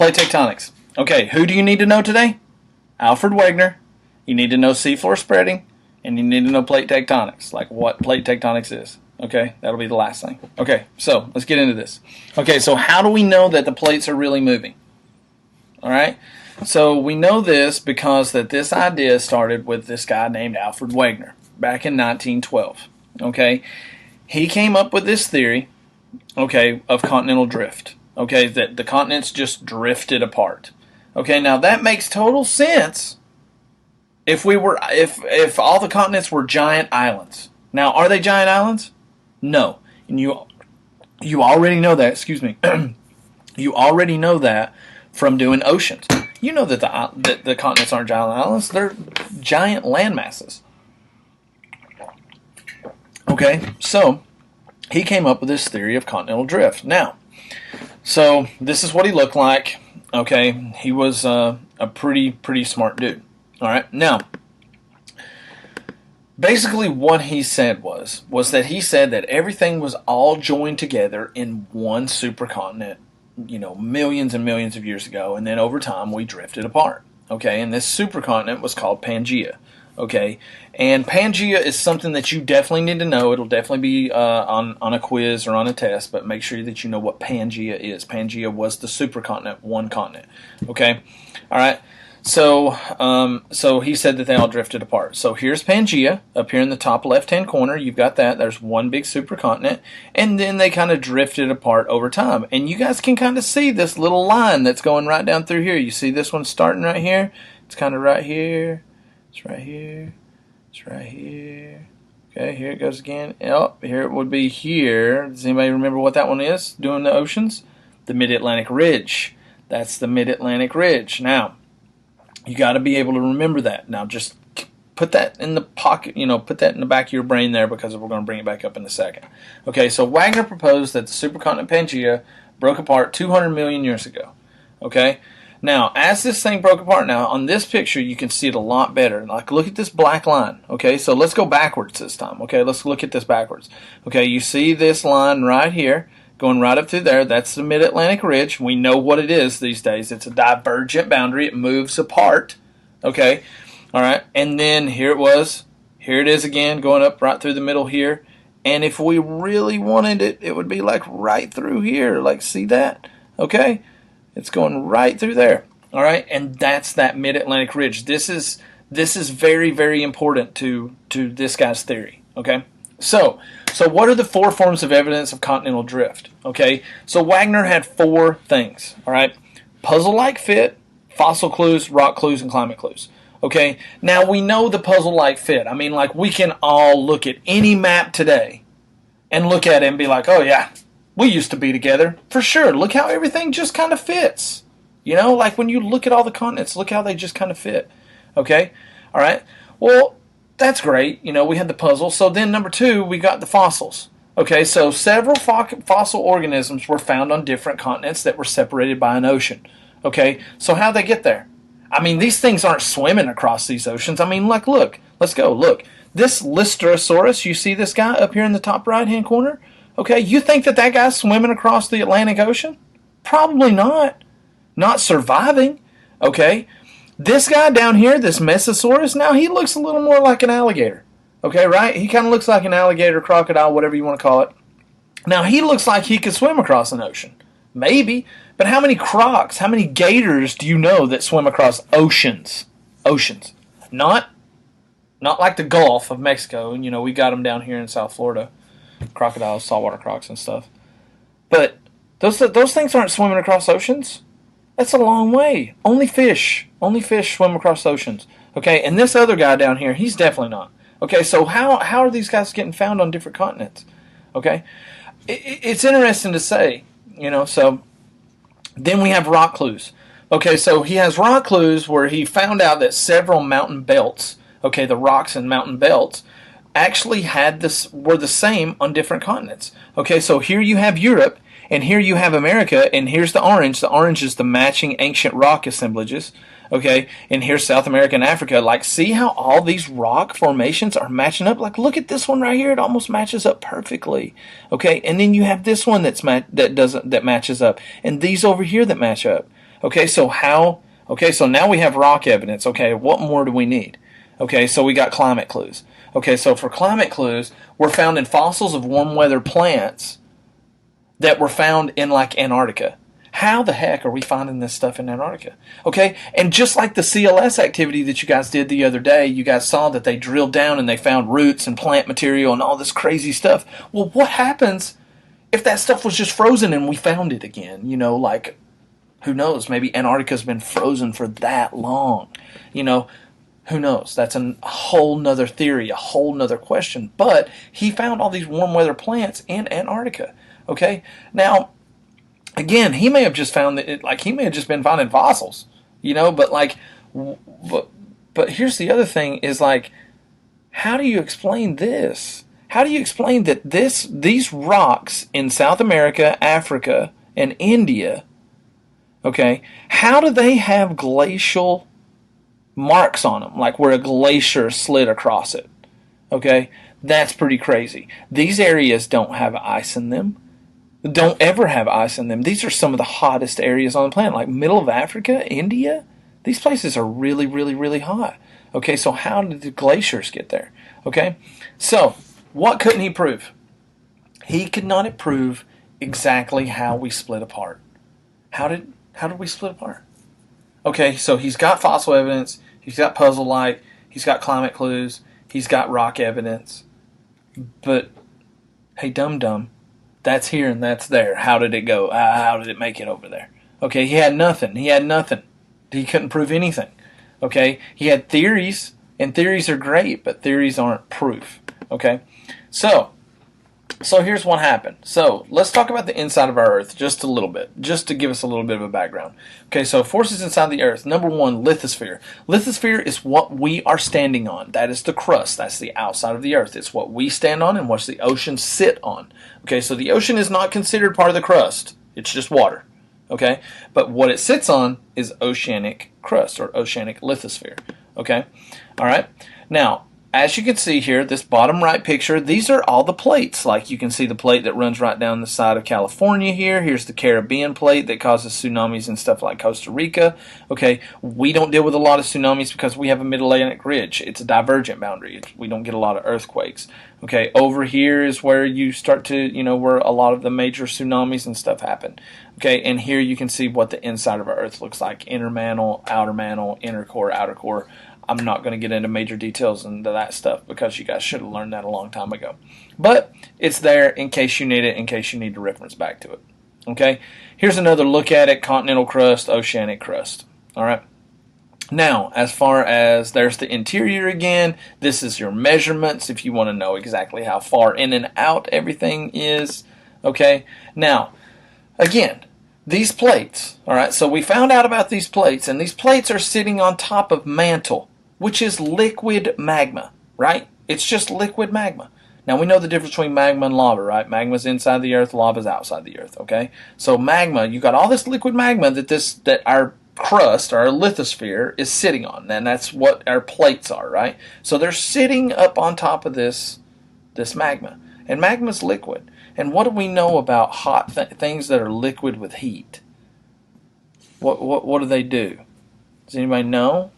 Plate tectonics. Okay, who do you need to know today? Alfred Wegener. You need to know seafloor spreading, and you need to know plate tectonics, like what plate tectonics is. Okay, that'll be the last thing. Okay, so let's get into this. Okay, so how do we know that the plates are really moving? All right, so we know this because that this idea started with this guy named Alfred Wegener back in 1912. Okay, he came up with this theory, okay, of continental drift. Okay, that the continents just drifted apart. Okay, now that makes total sense if all the continents were giant islands. Now, are they giant islands? No. And you already know that, excuse me. You already know that from doing oceans. You know that the continents aren't giant islands, they're giant land masses. Okay, so he came up with this theory of continental drift. Now, so this is what he looked like. Okay, he was a pretty smart dude. All right, now basically what he said was that he said that everything was all joined together in one supercontinent, you know, millions and millions of years ago, and then over time we drifted apart. Okay, and this supercontinent was called Pangaea. Okay, and Pangaea is something that you definitely need to know. It'll definitely be on a quiz or on a test, but make sure that you know what Pangaea is. Pangaea was the supercontinent, one continent. Okay, all right. So he said that they all drifted apart. So here's Pangaea up here in the top left-hand corner. You've got that. There's one big supercontinent, and then they kind of drifted apart over time. And you guys can kind of see this little line that's going right down through here. You see this one starting right here? It's kind of right here. It's right here. It's right here. Okay, here it goes again. Oh, here it would be here. Does anybody remember what that one is doing the oceans? The Mid-Atlantic Ridge. That's the Mid-Atlantic Ridge. Now, you got to be able to remember that. Now, just put that in the pocket, you know, put that in the back of your brain there because we're going to bring it back up in a second. Okay, so Wegener proposed that the supercontinent Pangaea broke apart 200 million years ago. Okay? Now, as this thing broke apart now, on this picture, you can see it a lot better. Like, look at this black line. Okay, so let's go backwards this time. Okay, let's look at this backwards. Okay, you see this line right here going right up through there. That's the Mid-Atlantic Ridge. We know what it is these days. It's a divergent boundary. It moves apart. Okay, all right. And then here it was. Here it is again, going up right through the middle here. And if we really wanted it, it would be like right through here. Like, see that? Okay. It's going right through there, all right, and that's that Mid-Atlantic Ridge. This is very, very important to this guy's theory. Okay, so what are the four forms of evidence of continental drift? Okay, so Wegener had four things. All right, puzzle-like fit, fossil clues, rock clues, and climate clues. Okay, now we know the puzzle-like fit. I mean, like we can all look at any map today and look at it and be like, oh yeah, we used to be together, for sure. Look how everything just kind of fits. You know, like when you look at all the continents, look how they just kind of fit. Okay? All right? Well, that's great. You know, we had the puzzle. So then number two, we got the fossils. Okay, so several fossil organisms were found on different continents that were separated by an ocean. Okay? So how'd they get there? I mean, these things aren't swimming across these oceans. I mean, like, look. Let's go. Look. This Listerosaurus, you see this guy up here in the top right-hand corner? Okay, you think that guy's swimming across the Atlantic Ocean? Probably not. Not surviving. Okay, this guy down here, this Mesosaurus, now he looks a little more like an alligator. Okay, right? He kind of looks like an alligator, crocodile, whatever you want to call it. Now, he looks like he could swim across an ocean. Maybe. But how many crocs, how many gators do you know that swim across oceans? Oceans. Not like the Gulf of Mexico. You know, we got them down here in South Florida. Crocodiles, saltwater crocs, and stuff. But those things aren't swimming across oceans. That's a long way. Only fish swim across oceans. Okay, and this other guy down here, he's definitely not. Okay, so how are these guys getting found on different continents? Okay, it's interesting to say, you know. So then we have rock clues. Okay, so he has rock clues where he found out that several mountain belts, okay, the rocks and mountain belts, actually were the same on different continents. Okay, so here you have Europe, and here you have America, and here's the orange. The orange is the matching ancient rock assemblages. Okay, and here's South America and Africa. Like, see how all these rock formations are matching up? Like, look at this one right here. It almost matches up perfectly. Okay, and then you have this one that matches up, and these over here that match up. Okay, so how? Okay, so now we have rock evidence. Okay, what more do we need? Okay, so we got climate clues. Okay, so for climate clues, we're found in fossils of warm weather plants that were found in like Antarctica. How the heck are we finding this stuff in Antarctica? Okay, and just like the CLS activity that you guys did the other day, you guys saw that they drilled down and they found roots and plant material and all this crazy stuff. Well, what happens if that stuff was just frozen and we found it again? You know, like, who knows? Maybe Antarctica's been frozen for that long. You know, who knows? That's a whole nother theory, a whole nother question. But he found all these warm weather plants in Antarctica. Okay, now again, he may have just found that he may have just been finding fossils, you know. But but here's the other thing: is like, how do you explain this? How do you explain that these rocks in South America, Africa, and India? Okay, how do they have glacial marks on them, like where a glacier slid across it? Okay, that's pretty crazy. These areas don't have ice in them. Don't ever have ice in them. These are some of the hottest areas on the planet, like middle of Africa, India. These places are really, really, really hot. Okay, so how did the glaciers get there? Okay, so what couldn't he prove? He could not prove exactly how we split apart. How did we split apart? Okay, so he's got fossil evidence, he's got puzzle light, he's got climate clues, he's got rock evidence. But hey, dum-dum, that's here and that's there. How did it go? How did it make it over there? Okay, he had nothing. He couldn't prove anything. Okay, he had theories, and theories are great, but theories aren't proof. Okay, so here's what happened. So let's talk about the inside of our Earth just a little bit, just to give us a little bit of a background. Okay, so forces inside the Earth. Number one, lithosphere. Lithosphere is what we are standing on. That is the crust. That's the outside of the Earth. It's what we stand on and what the oceans sit on. Okay, so the ocean is not considered part of the crust. It's just water. Okay, but what it sits on is oceanic crust or oceanic lithosphere. Okay, all right. Now, as you can see here, this bottom right picture, these are all the plates. Like you can see the plate that runs right down the side of California here. Here's the Caribbean plate that causes tsunamis and stuff like Costa Rica. Okay, we don't deal with a lot of tsunamis because we have a mid-Atlantic ridge. It's a divergent boundary. We don't get a lot of earthquakes. Okay, over here is where you start to, you know, where a lot of the major tsunamis and stuff happen. Okay, and here you can see what the inside of our Earth looks like. Inner mantle, outer mantle, inner core, outer core. I'm not going to get into major details into that stuff because you guys should have learned that a long time ago. But it's there in case you need it, in case you need to reference back to it. Okay, here's another look at it. Continental crust, oceanic crust. All right. Now, as far as there's the interior again, this is your measurements if you want to know exactly how far in and out everything is. Okay, now, again, these plates, all right, so we found out about these plates, and these plates are sitting on top of mantle, which is liquid magma, right? It's just liquid magma. Now, we know the difference between magma and lava, right? Magma's inside the earth, lava's outside the earth, okay? So magma, you got all this liquid magma that our crust, our lithosphere, is sitting on, and that's what our plates are, right? So they're sitting up on top of this magma, and magma's liquid. And what do we know about hot things that are liquid with heat? What do they do? Does anybody know?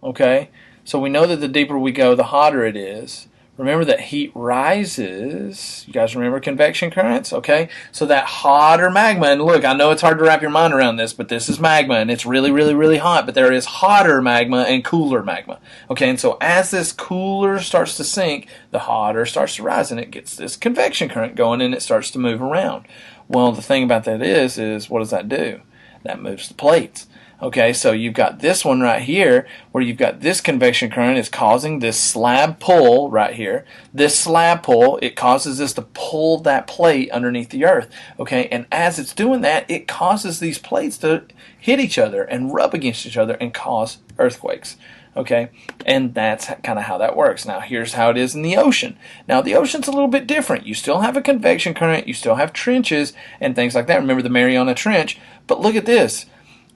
Okay, so we know that the deeper we go, the hotter it is. Remember that heat rises. You guys remember convection currents? Okay, so that hotter magma, and look, I know it's hard to wrap your mind around this, but this is magma, and it's really, really, really hot, but there is hotter magma and cooler magma. Okay, and so as this cooler starts to sink, the hotter starts to rise, and it gets this convection current going, and it starts to move around. Well, the thing about that is what does that do? That moves the plates. Okay, so you've got this one right here where you've got this convection current is causing this slab pull right here. This slab pull, it causes this to pull that plate underneath the earth. Okay, and as it's doing that, it causes these plates to hit each other and rub against each other and cause earthquakes. Okay, and that's kind of how that works. Now, here's how it is in the ocean. Now, the ocean's a little bit different. You still have a convection current, you still have trenches and things like that. Remember the Mariana Trench, but look at this.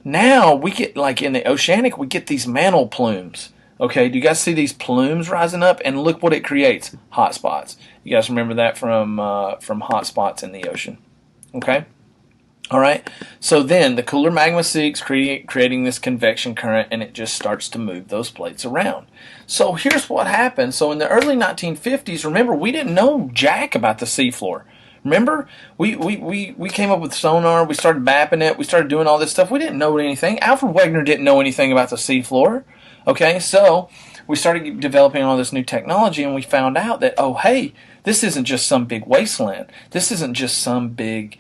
Now we get, like in the oceanic, we get these mantle plumes. Okay, do you guys see these plumes rising up? And look what it creates, hot spots. You guys remember that from hot spots in the ocean. Okay, All right. So then the cooler magma seeks, creating this convection current, and it just starts to move those plates around. So here's what happened. So in the early 1950s, remember, we didn't know jack about the seafloor. Remember, we came up with sonar. We started mapping it. We started doing all this stuff. We didn't know anything. Alfred Wegener didn't know anything about the seafloor. Okay, so we started developing all this new technology, and we found out that, oh, hey, this isn't just some big wasteland. This isn't just some big,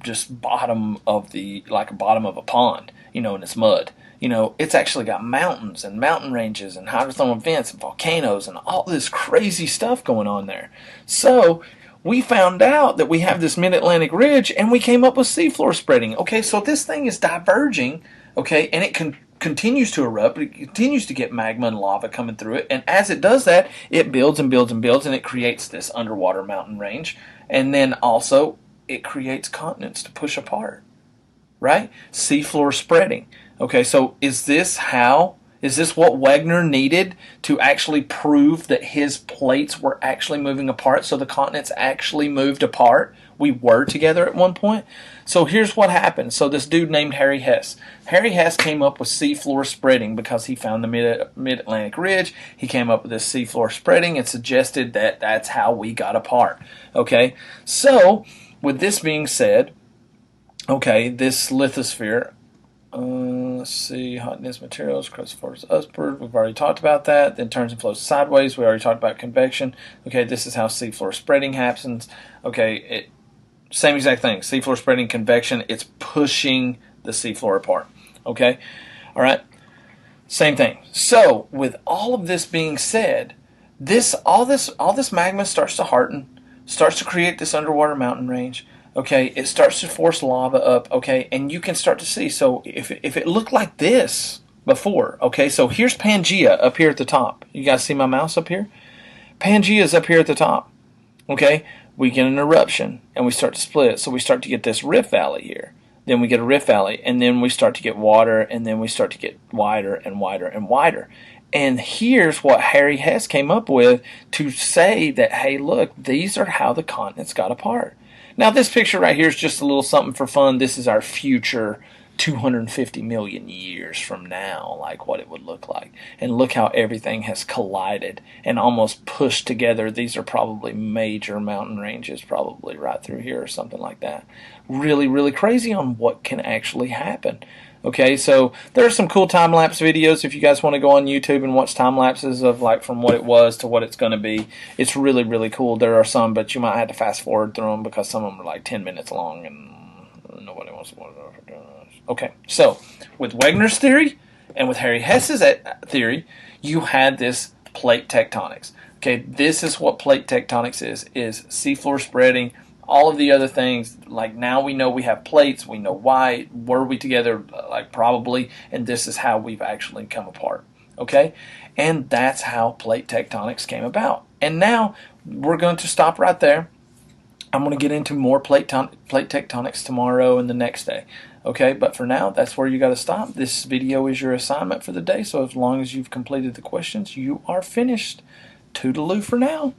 just bottom of like a bottom of a pond, and it's mud. It's actually got mountains and mountain ranges and hydrothermal vents and volcanoes and all this crazy stuff going on there. So we found out that we have this mid-Atlantic ridge, and we came up with seafloor spreading. Okay, so this thing is diverging, okay, and it continues to erupt. It continues to get magma and lava coming through it, and as it does that, it builds and builds and builds, and it creates this underwater mountain range, and then also it creates continents to push apart, right? Seafloor spreading. Okay, so is this what Wegener needed to actually prove that his plates were actually moving apart, so the continents actually moved apart? We were together at one point. So here's what happened. So this dude named Harry Hess. Harry Hess came up with seafloor spreading because he found the mid-Atlantic ridge. He came up with this seafloor spreading and suggested that that's how we got apart. Okay, so with this being said, okay, this lithosphere, let's see, hotness materials, crust forces upward. We've already talked about that. Then turns and flows sideways. We already talked about convection. Okay, this is how seafloor spreading happens. Okay, same exact thing. Seafloor spreading, convection. It's pushing the seafloor apart. Okay, all right, same thing. So with all of this being said, all this magma starts to harden, starts to create this underwater mountain range. Okay, it starts to force lava up, okay, and you can start to see. So if it looked like this before, okay, so here's Pangea up here at the top. You guys see my mouse up here? Pangea is up here at the top, okay? We get an eruption, and we start to split, so we start to get this rift valley here. Then we get a rift valley, and then we start to get water, and then we start to get wider and wider and wider. And here's what Harry Hess came up with to say that, hey, look, these are how the continents got apart. Now, this picture right here is just a little something for fun. This is our future 250 million years from now, like what it would look like. And look how everything has collided and almost pushed together. These are probably major mountain ranges, probably right through here or something like that. Really, really crazy on what can actually happen. Okay, so there are some cool time-lapse videos if you guys want to go on YouTube and watch time-lapses of like from what it was to what it's going to be. It's really, really cool. There are some, but you might have to fast-forward through them because some of them are like 10 minutes long and nobody wants to watch it. Okay, so with Wegener's theory and with Harry Hess's theory, you had this plate tectonics. Okay, this is what plate tectonics is seafloor spreading. All of the other things, like now we know we have plates, we know why, were we together, like probably, and this is how we've actually come apart, okay? And that's how plate tectonics came about. And now we're going to stop right there. I'm going to get into more plate tectonics tomorrow and the next day, okay? But for now, that's where you got to stop. This video is your assignment for the day, so as long as you've completed the questions, you are finished. Toodaloo for now.